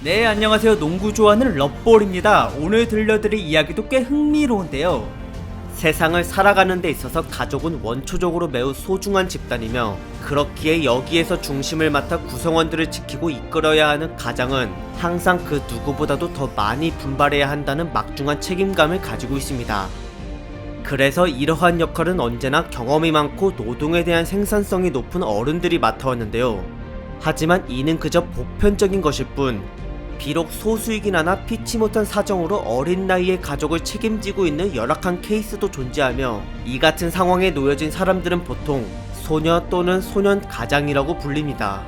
네, 안녕하세요. 농구 좋아하는 럿볼입니다. 오늘 들려드릴 이야기도 꽤 흥미로운데요. 세상을 살아가는 데 있어서 가족은 원초적으로 매우 소중한 집단이며, 그렇기에 여기에서 중심을 맡아 구성원들을 지키고 이끌어야 하는 가장은 항상 그 누구보다도 더 많이 분발해야 한다는 막중한 책임감을 가지고 있습니다. 그래서 이러한 역할은 언제나 경험이 많고 노동에 대한 생산성이 높은 어른들이 맡아왔는데요. 하지만 이는 그저 보편적인 것일 뿐, 비록 소수이긴 하나 피치 못한 사정으로 어린 나이에 가족을 책임지고 있는 열악한 케이스도 존재하며, 이 같은 상황에 놓여진 사람들은 보통 소녀 또는 소년 가장이라고 불립니다.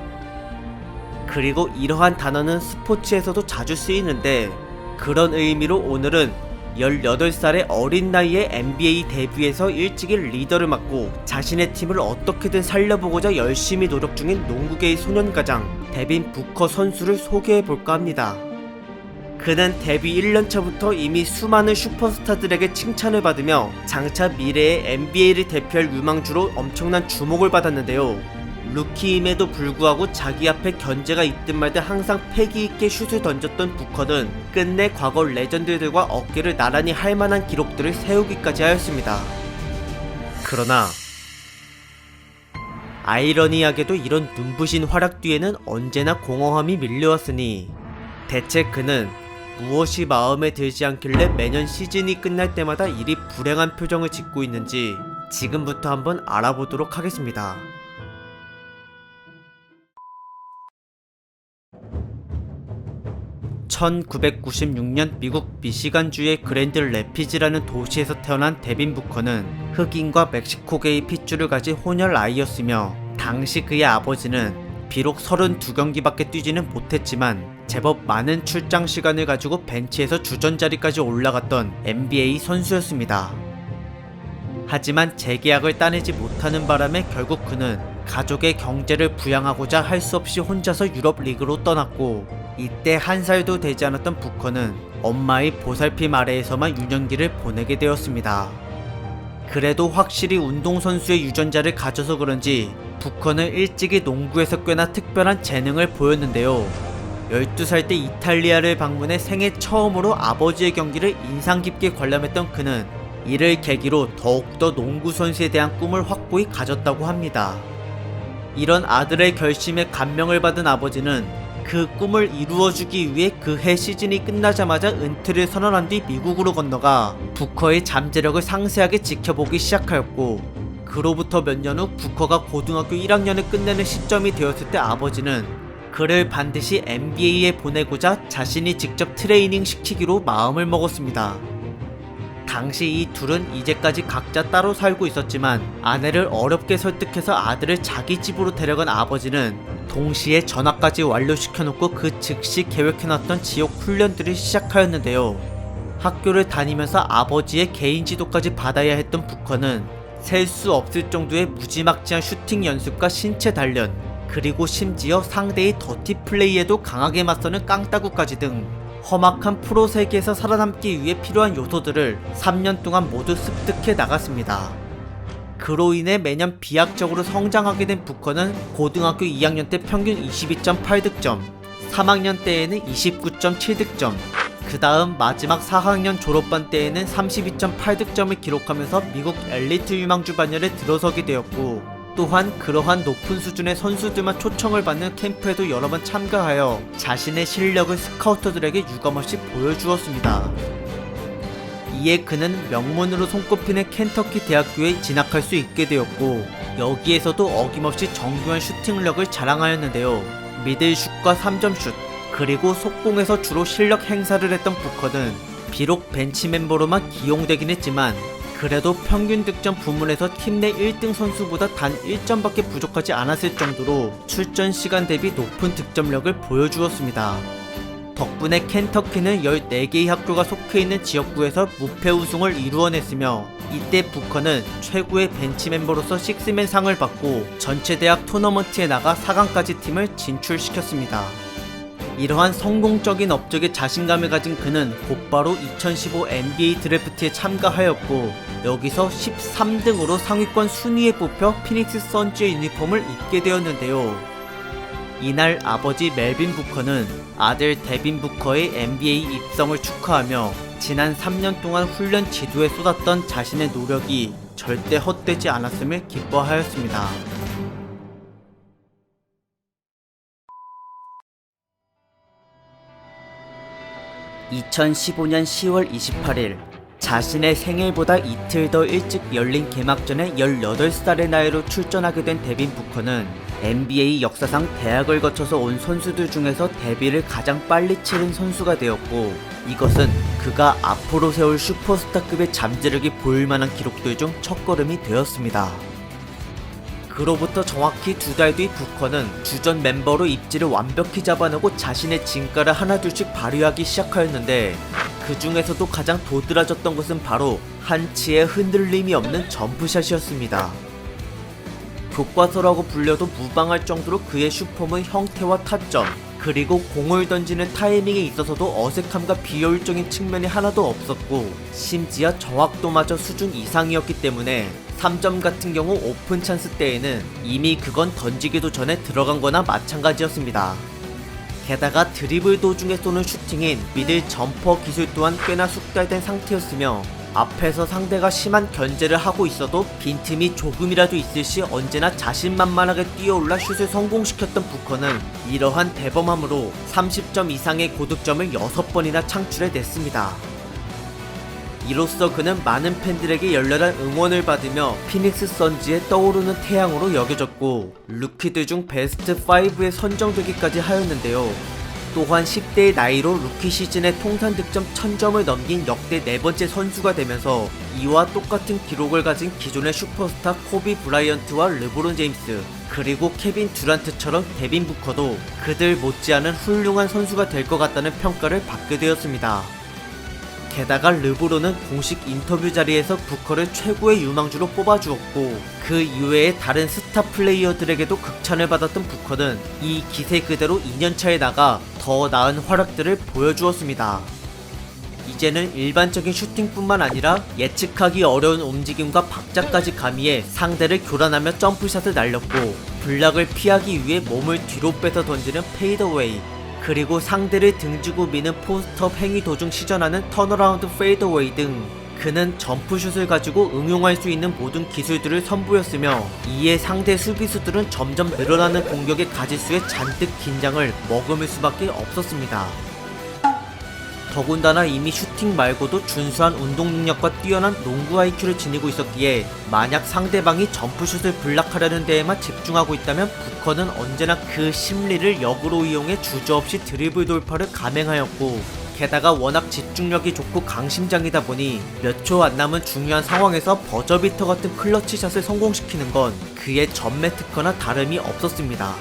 그리고 이러한 단어는 스포츠에서도 자주 쓰이는데, 그런 의미로 오늘은 18살의 어린 나이에 NBA 데뷔해서 일찍이 리더를 맡고 자신의 팀을 어떻게든 살려보고자 열심히 노력 중인 농구계의 소년가장 데빈 부커 선수를 소개해볼까 합니다. 그는 데뷔 1년차부터 이미 수많은 슈퍼스타들에게 칭찬을 받으며 장차 미래의 NBA를 대표할 유망주로 엄청난 주목을 받았는데요. 루키임에도 불구하고 자기 앞에 견제가 있든 말든 항상 패기있게 슛을 던졌던 부커는 끝내 과거 레전드들과 어깨를 나란히 할 만한 기록들을 세우기까지 하였습니다. 그러나 아이러니하게도 이런 눈부신 활약 뒤에는 언제나 공허함이 밀려왔으니, 대체 그는 무엇이 마음에 들지 않길래 매년 시즌이 끝날 때마다 이리 불행한 표정을 짓고 있는지 지금부터 한번 알아보도록 하겠습니다. 1996년 미국 미시간주의 그랜드 래피즈라는 도시에서 태어난 데빈 부커는 흑인과 멕시코계의 핏줄을 가진 혼혈 아이였으며, 당시 그의 아버지는 비록 32경기밖에 뛰지는 못했지만 제법 많은 출장 시간을 가지고 벤치에서 주전자리까지 올라갔던 NBA 선수였습니다. 하지만 재계약을 따내지 못하는 바람에 결국 그는 가족의 경제를 부양하고자 할 수 없이 혼자서 유럽 리그로 떠났고, 이때 1살도 되지 않았던 부커는 엄마의 보살핌 아래에서만 유년기를 보내게 되었습니다. 그래도 확실히 운동선수의 유전자를 가져서 그런지 부커는 일찍이 농구에서 꽤나 특별한 재능을 보였는데요. 12살 때 이탈리아를 방문해 생애 처음으로 아버지의 경기를 인상 깊게 관람했던 그는 이를 계기로 더욱더 농구 선수에 대한 꿈을 확고히 가졌다고 합니다. 이런 아들의 결심에 감명을 받은 아버지는 그 꿈을 이루어주기 위해 그해 시즌이 끝나자마자 은퇴를 선언한 뒤 미국으로 건너가 부커의 잠재력을 상세하게 지켜보기 시작하였고, 그로부터 몇 년 후 부커가 고등학교 1학년을 끝내는 시점이 되었을 때 아버지는 그를 반드시 NBA에 보내고자 자신이 직접 트레이닝 시키기로 마음을 먹었습니다. 당시 이 둘은 이제까지 각자 따로 살고 있었지만, 아내를 어렵게 설득해서 아들을 자기 집으로 데려간 아버지는 동시에 전학까지 완료시켜놓고 그 즉시 계획해놨던 지옥 훈련들을 시작하였는데요. 학교를 다니면서 아버지의 개인 지도까지 받아야 했던 부커는 셀 수 없을 정도의 무지막지한 슈팅 연습과 신체 단련, 그리고 심지어 상대의 더티 플레이에도 강하게 맞서는 깡따구까지 등 험악한 프로 세계에서 살아남기 위해 필요한 요소들을 3년 동안 모두 습득해 나갔습니다. 그로 인해 매년 비약적으로 성장하게 된 부커는 고등학교 2학년 때 평균 22.8득점, 3학년 때에는 29.7득점, 그 다음 마지막 4학년 졸업반 때에는 32.8득점을 기록하면서 미국 엘리트 유망주 반열에 들어서게 되었고, 또한 그러한 높은 수준의 선수들만 초청을 받는 캠프에도 여러 번 참가하여 자신의 실력을 스카우터들에게 유감없이 보여주었습니다. 이에 그는 명문으로 손꼽히는 켄터키 대학교에 진학할 수 있게 되었고, 여기에서도 어김없이 정교한 슈팅력을 자랑하였는데요. 미들슛과 3점슛, 그리고 속공에서 주로 실력 행사를 했던 부커는 비록 벤치 멤버로만 기용되긴 했지만, 그래도 평균 득점 부문에서 팀 내 1등 선수보다 단 1점밖에 부족하지 않았을 정도로 출전 시간 대비 높은 득점력을 보여주었습니다. 덕분에 켄터키는 14개의 학교가 속해있는 지역구에서 무패 우승을 이루어냈으며, 이때 부커는 최고의 벤치 멤버로서 식스맨 상을 받고 전체 대학 토너먼트에 나가 4강까지 팀을 진출시켰습니다. 이러한 성공적인 업적에 자신감을 가진 그는 곧바로 2015 NBA 드래프트에 참가하였고, 여기서 13등으로 상위권 순위에 뽑혀 피닉스 선즈의 유니폼을 입게 되었는데요. 이날 아버지 멜빈 부커는 아들 데빈 부커의 NBA 입성을 축하하며 지난 3년 동안 훈련 지도에 쏟았던 자신의 노력이 절대 헛되지 않았음을 기뻐하였습니다. (2015년 10월 28일) 자신의 생일보다 이틀 더 일찍 열린 개막전에 18살의 나이로 출전하게 된 데빈 부커는 NBA 역사상 대학을 거쳐서 온 선수들 중에서 데뷔를 가장 빨리 치른 선수가 되었고, 이것은 그가 앞으로 세울 슈퍼스타급의 잠재력이 보일만한 기록들 중 첫걸음이 되었습니다. 그로부터 정확히 2달 뒤 부커는 주전 멤버로 입지를 완벽히 잡아내고 자신의 진가를 하나둘씩 발휘하기 시작하였는데, 그 중에서도 가장 도드라졌던 것은 바로 한치의 흔들림이 없는 점프샷이었습니다. 교과서라고 불려도 무방할 정도로 그의 슈퍼문 형태와 타점, 그리고 공을 던지는 타이밍에 있어서도 어색함과 비효율적인 측면이 하나도 없었고, 심지어 정확도마저 수준 이상이었기 때문에 3점 같은 경우 오픈 찬스 때에는 이미 그건 던지기도 전에 들어간 거나 마찬가지였습니다. 게다가 드리블 도중에 쏘는 슈팅인 미들 점퍼 기술 또한 꽤나 숙달된 상태였으며, 앞에서 상대가 심한 견제를 하고 있어도 빈틈이 조금이라도 있을 시 언제나 자신만만하게 뛰어올라 슛을 성공시켰던 부커는 이러한 대범함으로 30점 이상의 고득점을 6번이나 창출해냈습니다. 이로써 그는 많은 팬들에게 열렬한 응원을 받으며 피닉스 선즈의 떠오르는 태양으로 여겨졌고, 루키들 중 베스트 5에 선정되기까지 하였는데요. 또한 10대의 나이로 루키 시즌의 통산 득점 1000점을 넘긴 역대 4번째 선수가 되면서 이와 똑같은 기록을 가진 기존의 슈퍼스타 코비 브라이언트와 르브론 제임스, 그리고 케빈 듀란트처럼 데빈 부커도 그들 못지않은 훌륭한 선수가 될 것 같다는 평가를 받게 되었습니다. 게다가 르브론은 공식 인터뷰 자리에서 부커를 최고의 유망주로 뽑아주었고, 그 이외의 다른 스타 플레이어들에게도 극찬을 받았던 부커는 이 기세 그대로 2년차에 나가 더 나은 활약들을 보여주었습니다. 이제는 일반적인 슈팅뿐만 아니라 예측하기 어려운 움직임과 박자까지 가미해 상대를 교란하며 점프샷을 날렸고, 블락을 피하기 위해 몸을 뒤로 빼서 던지는 페이더웨이, 그리고 상대를 등지고 미는 포스트업 행위 도중 시전하는 턴어라운드 페이더웨이 등 그는 점프슛을 가지고 응용할 수 있는 모든 기술들을 선보였으며, 이에 상대 수비수들은 점점 늘어나는 공격의 가짓수에 잔뜩 긴장을 머금을 수밖에 없었습니다. 더군다나 이미 슈팅 말고도 준수한 운동 능력과 뛰어난 농구 IQ를 지니고 있었기에 만약 상대방이 점프슛을 블락하려는 데에만 집중하고 있다면 부커는 언제나 그 심리를 역으로 이용해 주저없이 드리블 돌파를 감행하였고, 게다가 워낙 집중력이 좋고 강심장이다 보니 몇 초 안 남은 중요한 상황에서 버저비터 같은 클러치샷을 성공시키는 건 그의 전매 특허나 다름이 없었습니다.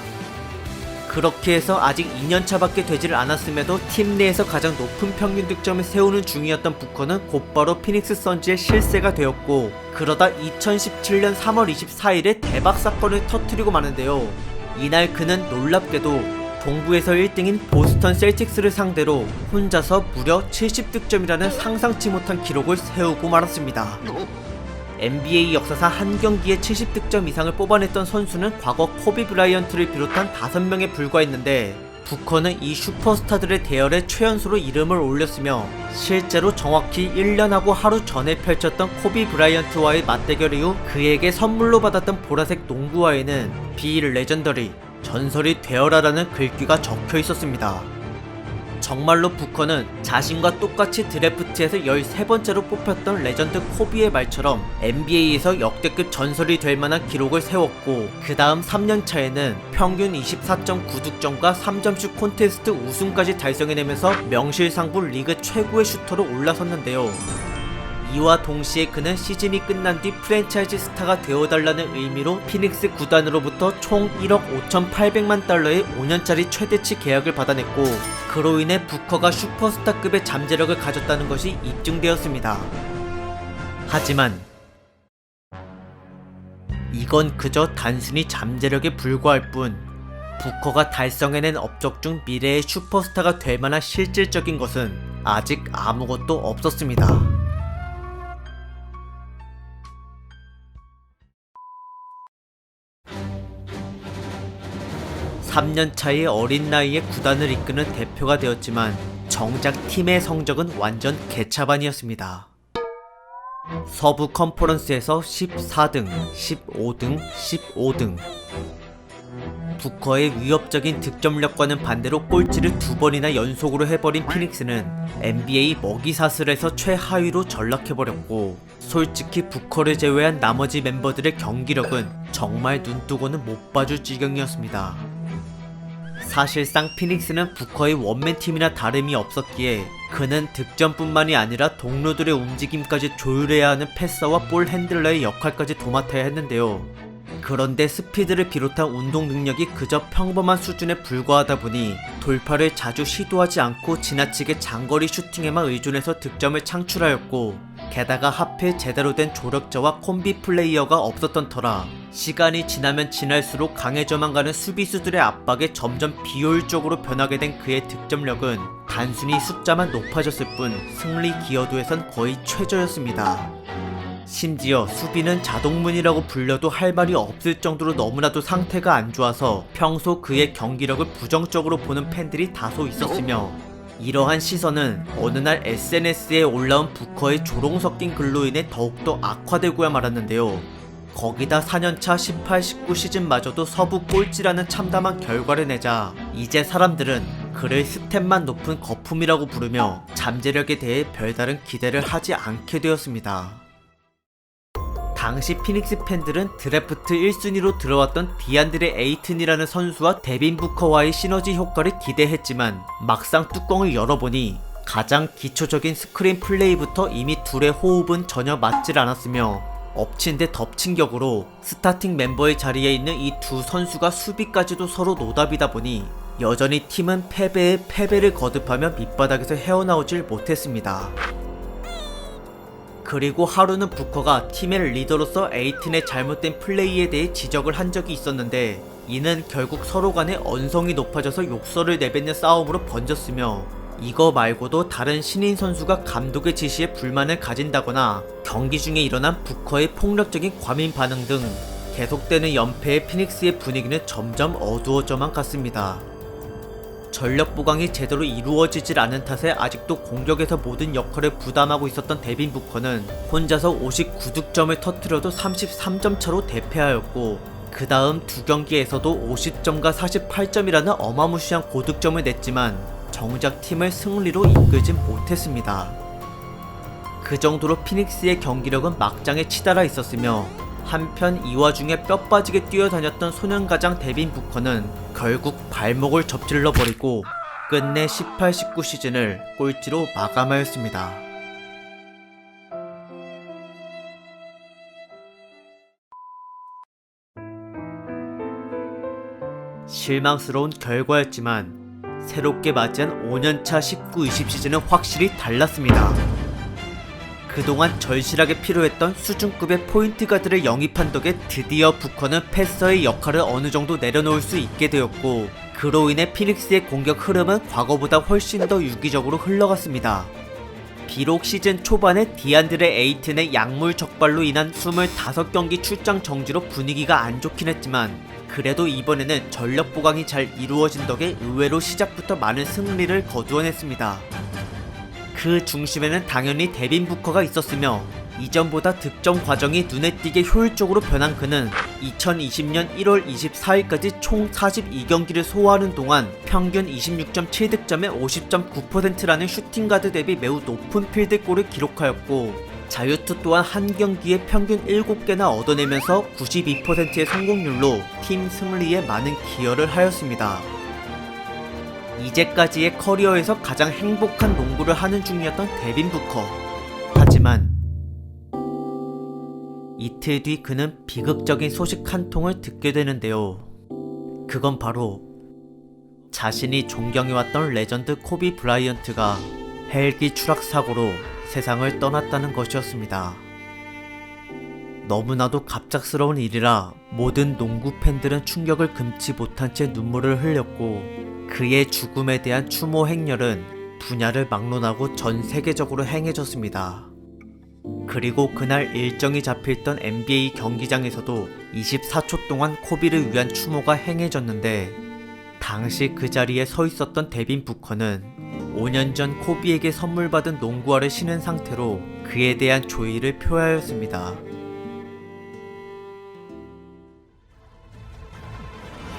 그렇게 해서 아직 2년차밖에 되지를 않았음에도 팀 내에서 가장 높은 평균 득점을 세우는 중이었던 부커는 곧바로 피닉스 선즈의 실세가 되었고, 그러다 2017년 3월 24일에 대박 사건을 터뜨리고 마는데요. 이날 그는 놀랍게도 동부에서 1등인 보스턴 셀틱스를 상대로 혼자서 무려 70득점이라는 상상치 못한 기록을 세우고 말았습니다. NBA 역사상 한 경기에 70득점 이상을 뽑아냈던 선수는 과거 코비 브라이언트를 비롯한 5명에 불과했는데, 부커는 이 슈퍼스타들의 대열에 최연소로 이름을 올렸으며, 실제로 정확히 1년하고 하루 전에 펼쳤던 코비 브라이언트와의 맞대결 이후 그에게 선물로 받았던 보라색 농구화에는 비 레전더리, 전설이 되어라라는 글귀가 적혀 있었습니다. 정말로 부커는 자신과 똑같이 드래프트에서 13번째로 뽑혔던 레전드 코비의 말처럼 NBA에서 역대급 전설이 될 만한 기록을 세웠고, 그 다음 3년차에는 평균 24.9득점과 3점슛 콘테스트 우승까지 달성해내면서 명실상부 리그 최고의 슈터로 올라섰는데요. 이와 동시에 그는 시즌이 끝난 뒤 프랜차이즈 스타가 되어달라는 의미로 피닉스 구단으로부터 총 1억 5,800만 달러의 5년짜리 최대치 계약을 받아냈고, 그로 인해 부커가 슈퍼스타급의 잠재력을 가졌다는 것이 입증되었습니다. 하지만 이건 그저 단순히 잠재력에 불과할 뿐, 부커가 달성해낸 업적 중 미래의 슈퍼스타가 될 만한 실질적인 것은 아직 아무것도 없었습니다. 3년 차의 어린 나이에 구단을 이끄는 대표가 되었지만 정작 팀의 성적은 완전 개차반이었습니다. 서부 컨퍼런스에서 14등, 15등, 15등. 부커의 위협적인 득점력과는 반대로 꼴찌를 2번이나 연속으로 해버린 피닉스는 NBA 먹이사슬에서 최하위로 전락해버렸고, 솔직히 부커를 제외한 나머지 멤버들의 경기력은 정말 눈뜨고는 못 봐줄 지경이었습니다. 사실상 피닉스는 부커의 원맨팀이나 다름이 없었기에 그는 득점뿐만이 아니라 동료들의 움직임까지 조율해야 하는 패서와 볼 핸들러의 역할까지 도맡아야 했는데요. 그런데 스피드를 비롯한 운동 능력이 그저 평범한 수준에 불과하다 보니 돌파를 자주 시도하지 않고 지나치게 장거리 슈팅에만 의존해서 득점을 창출하였고, 게다가 하필 제대로 된 조력자와 콤비 플레이어가 없었던 터라 시간이 지나면 지날수록 강해져만 가는 수비수들의 압박에 점점 비효율적으로 변하게 된 그의 득점력은 단순히 숫자만 높아졌을 뿐 승리 기여도에선 거의 최저였습니다. 심지어 수비는 자동문이라고 불려도 할 말이 없을 정도로 너무나도 상태가 안 좋아서 평소 그의 경기력을 부정적으로 보는 팬들이 다소 있었으며, 이러한 시선은 어느 날 SNS에 올라온 부커의 조롱 섞인 글로 인해 더욱더 악화되고야 말았는데요. 거기다 4년차 18-19 시즌마저도 서부 꼴찌라는 참담한 결과를 내자 이제 사람들은 그를 스탯만 높은 거품이라고 부르며 잠재력에 대해 별다른 기대를 하지 않게 되었습니다. 당시 피닉스 팬들은 드래프트 1순위로 들어왔던 디안드레 에이튼이라는 선수와 데빈 부커와의 시너지 효과를 기대했지만 막상 뚜껑을 열어보니 가장 기초적인 스크린 플레이부터 이미 둘의 호흡은 전혀 맞질 않았으며, 엎친 데 덮친 격으로 스타팅 멤버의 자리에 있는 이 두 선수가 수비까지도 서로 노답이다 보니 여전히 팀은 패배에 패배를 거듭하며 밑바닥에서 헤어나오질 못했습니다. 그리고 하루는 부커가 팀의 리더로서 에이튼의 잘못된 플레이에 대해 지적을 한 적이 있었는데, 이는 결국 서로 간에 언성이 높아져서 욕설을 내뱉는 싸움으로 번졌으며, 이거 말고도 다른 신인 선수가 감독의 지시에 불만을 가진다거나 경기 중에 일어난 부커의 폭력적인 과민 반응 등 계속되는 연패의 피닉스의 분위기는 점점 어두워져만 갔습니다. 전력 보강이 제대로 이루어지질 않은 탓에 아직도 공격에서 모든 역할을 부담하고 있었던 데빈 부커는 혼자서 59득점을 터뜨려도 33점 차로 대패하였고, 그 다음 두 경기에서도 50점과 48점이라는 어마무시한 고득점을 냈지만 정작 팀을 승리로 이끌진 못했습니다. 그 정도로 피닉스의 경기력은 막장에 치달아 있었으며, 한편 이 와중에 뼈빠지게 뛰어다녔던 소년가장 데빈 부커는 결국 발목을 접질러 버리고 끝내 18-19 시즌을 꼴찌로 마감하였습니다. 실망스러운 결과였지만 새롭게 맞이한 5년차 19-20 시즌은 확실히 달랐습니다. 그동안 절실하게 필요했던 수준급의 포인트가드를 영입한 덕에 드디어 부커는 패서의 역할을 어느 정도 내려놓을 수 있게 되었고, 그로 인해 피닉스의 공격 흐름은 과거보다 훨씬 더 유기적으로 흘러갔습니다. 비록 시즌 초반에 디안드레 에이튼의 약물 적발로 인한 25경기 출장 정지로 분위기가 안 좋긴 했지만, 그래도 이번에는 전력 보강이 잘 이루어진 덕에 의외로 시작부터 많은 승리를 거두어냈습니다. 그 중심에는 당연히 데빈 부커가 있었으며, 이전보다 득점 과정이 눈에 띄게 효율적으로 변한 그는 2020년 1월 24일까지 총 42경기를 소화하는 동안 평균 26.7득점에 50.9%라는 슈팅가드 대비 매우 높은 필드골을 기록하였고, 자유투 또한 한 경기에 평균 7개나 얻어내면서 92%의 성공률로 팀 승리에 많은 기여를 하였습니다. 이제까지의 커리어에서 가장 행복한 농구를 하는 중이었던 데빈 부커. 하지만 이틀 뒤 그는 비극적인 소식 한 통을 듣게 되는데요. 그건 바로 자신이 존경해왔던 레전드 코비 브라이언트가 헬기 추락 사고로 세상을 떠났다는 것이었습니다. 너무나도 갑작스러운 일이라 모든 농구 팬들은 충격을 금치 못한 채 눈물을 흘렸고, 그의 죽음에 대한 추모 행렬은 분야를 막론하고 전 세계적으로 행해졌습니다. 그리고 그날 일정이 잡혀있던 NBA 경기장에서도 24초 동안 코비를 위한 추모가 행해졌는데, 당시 그 자리에 서 있었던 데빈 부커는 5년 전 코비에게 선물 받은 농구화를 신은 상태로 그에 대한 조의를 표하였습니다.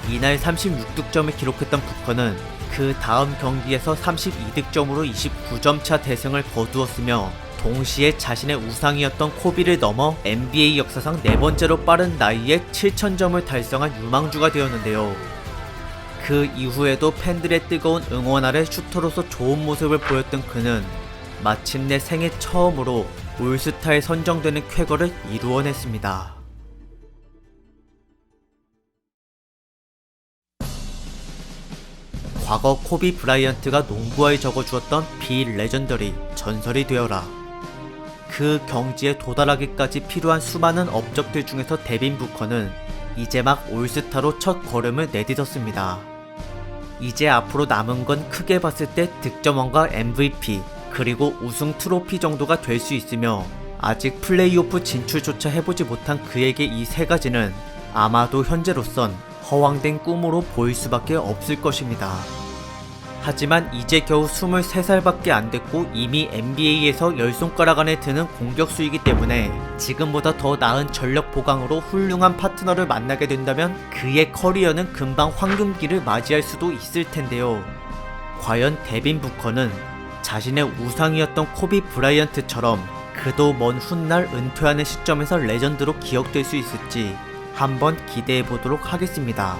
이날 36득점을 기록했던 부커는 그 다음 경기에서 32득점으로 29점 차 대승을 거두었으며 동시에 자신의 우상이었던 코비를 넘어 NBA 역사상 4번째로 빠른 나이에 7,000점을 달성한 유망주가 되었는데요. 그 이후에도 팬들의 뜨거운 응원 아래 슈터로서 좋은 모습을 보였던 그는 마침내 생애 처음으로 올스타에 선정되는 쾌거를 이루어냈습니다. 과거 코비 브라이언트가 농구화에 적어주었던 비 레전더리 전설이 되어라. 그 경지에 도달하기까지 필요한 수많은 업적들 중에서 데빈 부커는 이제 막 올스타로 첫 걸음을 내딛었습니다. 이제 앞으로 남은 건 크게 봤을 때 득점왕과 MVP 그리고 우승 트로피 정도가 될 수 있으며 아직 플레이오프 진출조차 해보지 못한 그에게 이 세 가지는 아마도 현재로선 허황된 꿈으로 보일 수밖에 없을 것입니다. 하지만 이제 겨우 23살밖에 안 됐고 이미 NBA에서 10손가락 안에 드는 공격수이기 때문에 지금보다 더 나은 전력 보강으로 훌륭한 파트너를 만나게 된다면 그의 커리어는 금방 황금기를 맞이할 수도 있을 텐데요. 과연 데빈 부커는 자신의 우상이었던 코비 브라이언트처럼 그도 먼 훗날 은퇴하는 시점에서 레전드로 기억될 수 있을지 한번 기대해 보도록 하겠습니다.